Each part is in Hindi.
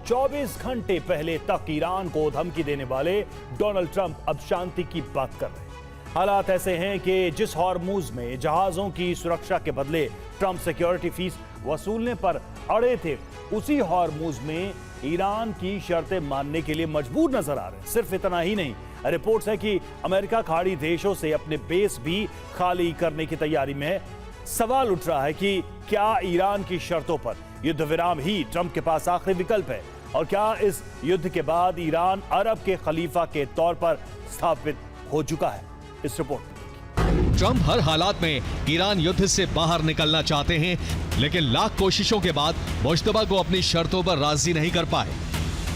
24 घंटे पहले तक ईरान को धमकी देने वाले डोनाल्ड ट्रंप अब शांति की बात कर रहे हैं। हालात ऐसे हैं कि जिस हॉर्मुज में जहाजों की सुरक्षा के बदले ट्रंप सिक्योरिटी फीस वसूलने पर अड़े थे, उसी हॉर्मुज में ईरान की शर्तें मानने के लिए मजबूर नजर आ रहे हैं। सिर्फ इतना ही नहीं, रिपोर्ट्स है कि अमेरिका खाड़ी देशों से अपने बेस भी खाली करने की तैयारी में है। सवाल उठ रहा है कि क्या ईरान की शर्तों पर युद्ध विराम ही ट्रंप के पास आखिरी विकल्प है, और क्या इस युद्ध के बाद ईरान अरब के खलीफा के तौर पर स्थापित हो चुका है? इस रिपोर्ट में ट्रंप हर हालात में ईरान युद्ध से बाहर निकलना चाहते हैं, लेकिन लाख कोशिशों के बाद मुश्तबा को अपनी शर्तों पर राजी नहीं कर पाए।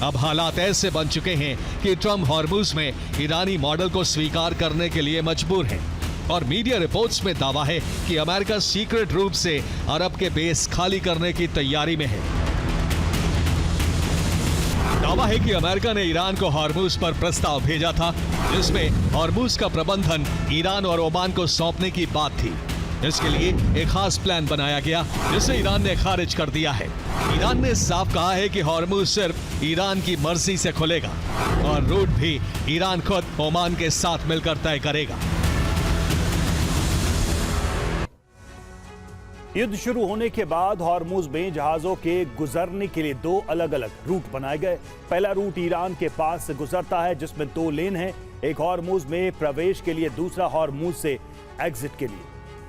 अब हालात ऐसे बन चुके हैं कि ट्रंप हॉर्मुज में ईरानी मॉडल को स्वीकार करने के लिए मजबूर है, और मीडिया रिपोर्ट्स में दावा है कि अमेरिका सीक्रेट रूप से अरब के बेस खाली करने की तैयारी में है। दावा है कि अमेरिका ने ईरान को हॉर्मुज पर प्रस्ताव भेजा था, जिसमें हॉर्मुज का प्रबंधन ईरान और ओमान को सौंपने की बात थी। इसके लिए एक खास प्लान बनाया गया, जिसे ईरान ने खारिज कर दिया है। ईरान ने साफ कहा है कि हॉर्मुज सिर्फ ईरान की मर्जी से खुलेगा, और रूट भी ईरान खुद ओमान के साथ मिलकर तय करेगा। युद्ध शुरू होने के बाद हॉर्मुज में जहाजों के गुजरने के लिए दो अलग अलग रूट बनाए गए। पहला रूट ईरान के पास से गुजरता है, जिसमें 2 लेन हैं, एक हॉर्मुज में प्रवेश के लिए, दूसरा हॉर्मुज से एग्जिट के लिए।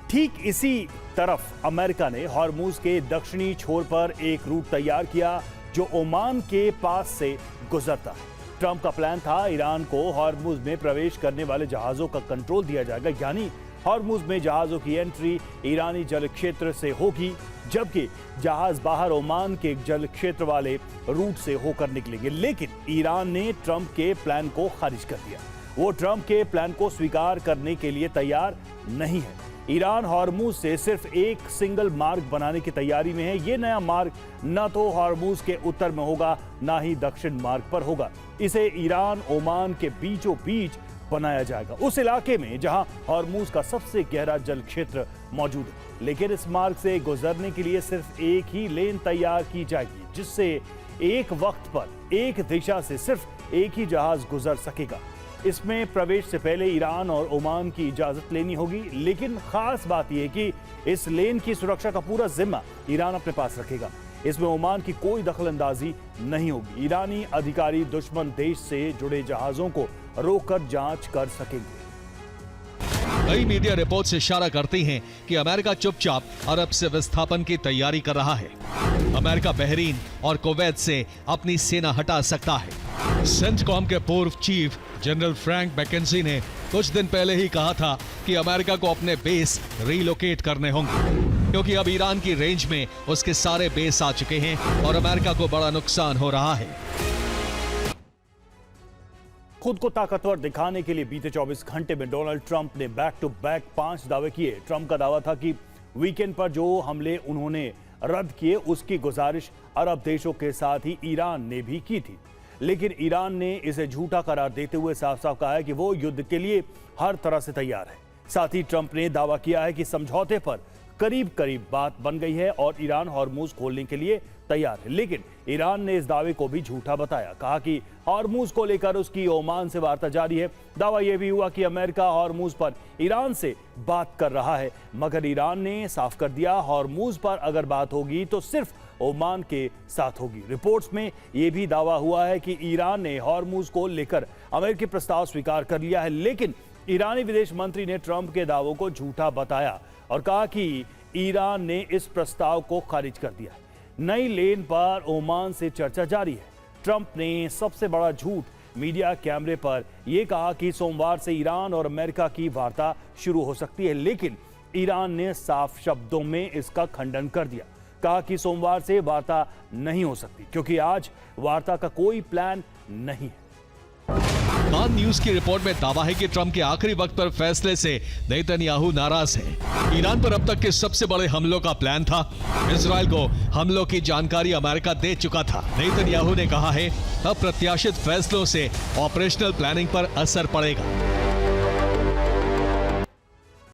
ठीक इसी तरफ अमेरिका ने हॉर्मुज के दक्षिणी छोर पर एक रूट तैयार किया, जो ओमान के पास से गुजरता है। ट्रंप का प्लान था ईरान को हॉर्मुज में प्रवेश करने वाले जहाजों का कंट्रोल दिया जाएगा, यानी हॉर्मुज में जहाजों की एंट्री ईरानी जल क्षेत्र से होगी, जबकि जहाज बाहर ओमान के जल क्षेत्र वाले रूट से होकर निकलेंगे। लेकिन ईरान ने ट्रंप के प्लान को खारिज कर दिया। वो ट्रंप के प्लान को स्वीकार करने के लिए तैयार नहीं है। ईरान हॉर्मुज से सिर्फ एक सिंगल मार्ग बनाने की तैयारी में है। ये नया मार्ग न तो हॉर्मुज के उत्तर में होगा, ना ही दक्षिण मार्ग पर होगा। इसे ईरान ओमान के बीचों बीच बनाया जाएगा, उस इलाके में जहां हॉर्मुज का सबसे गहरा जल क्षेत्र मौजूद है। लेकिन इस मार्ग से गुजरने के लिए सिर्फ एक ही लेन तैयार की जाएगी, जिससे एक वक्त पर एक दिशा से सिर्फ एक ही जहाज गुजर सकेगा। इसमें प्रवेश से पहले ईरान और ओमान की इजाजत लेनी होगी, लेकिन खास बात यह कि इस लेन की सुरक्षा का पूरा जिम्मा ईरान अपने पास रखेगा। इसमें ओमान की कोई दखलंदाजी नहीं होगी। ईरानी अधिकारी दुश्मन देश से जुड़े जहाजों को रोककर जांच कर सकेंगे। कई मीडिया रिपोर्ट्स इशारा करती हैं कि अमेरिका चुपचाप अरब से विस्थापन की तैयारी कर रहा है। अमेरिका बहरीन और कुवैत से अपनी सेना हटा सकता है। सेंटकॉम के पूर्व चीफ जनरल फ्रैंक मैकेंजी ने कुछ दिन पहले ही कहा था कि अमेरिका को अपने बेस रीलोकेट करने होंगे, क्योंकि अब ईरान की रेंज में उसके सारे बेस आ चुके हैं और अमेरिका को बड़ा नुकसान हो रहा है। खुद को ताकतवर दिखाने के लिए बीते 24 घंटे में डोनाल्ड ट्रंप ने बैक टू बैक 5 दावे किए। ट्रंप का दावा था कि वीकेंड पर जो हमले उन्होंने रद्द किए, उसकी गुजारिश अरब देशों के साथ ही ईरान ने भी की थी। लेकिन ईरान ने इसे झूठा करार देते हुए साफ साफ कहा है कि वो युद्ध के लिए हर तरह से तैयार है। साथ ही ट्रंप ने दावा किया है कि समझौते पर करीब करीब बात बन गई है और ईरान हॉर्मुज खोलने के लिए तैयार है। लेकिन ईरान ने इस दावे को भी झूठा बताया, कहा कि हॉर्मुज को लेकर उसकी ओमान से वार्ता जारी है। दावा यह भी हुआ कि अमेरिका हॉर्मुज पर ईरान से बात कर रहा है, मगर ईरान ने साफ कर दिया हॉर्मुज पर अगर बात होगी तो सिर्फ ओमान के साथ होगी। रिपोर्ट्स में यह भी दावा हुआ है कि ईरान ने हॉर्मुज को लेकर अमेरिकी प्रस्ताव स्वीकार कर लिया है, लेकिन ईरानी विदेश मंत्री ने ट्रंप के दावों को झूठा बताया और कहा कि ईरान ने इस प्रस्ताव को खारिज कर दिया। नई लेन पर ओमान से चर्चा जारी है। ट्रंप ने सबसे बड़ा झूठ मीडिया कैमरे पर यह कहा कि सोमवार से ईरान और अमेरिका की वार्ता शुरू हो सकती है, लेकिन ईरान ने साफ शब्दों में इसका खंडन कर दिया। कहा कि सोमवार से वार्ता नहीं हो सकती, क्योंकि आज वार्ता का कोई प्लान नहीं है। खान न्यूज की रिपोर्ट में दावा है कि ट्रंप के आखिरी वक्त पर फैसले से नेतन्याहू नाराज है। ईरान पर अब तक के सबसे बड़े हमलों का प्लान था। इजराइल को हमलों की जानकारी अमेरिका दे चुका था। नेतन्याहू ने कहा है अप्रत्याशित फैसलों से ऑपरेशनल प्लानिंग पर असर पड़ेगा।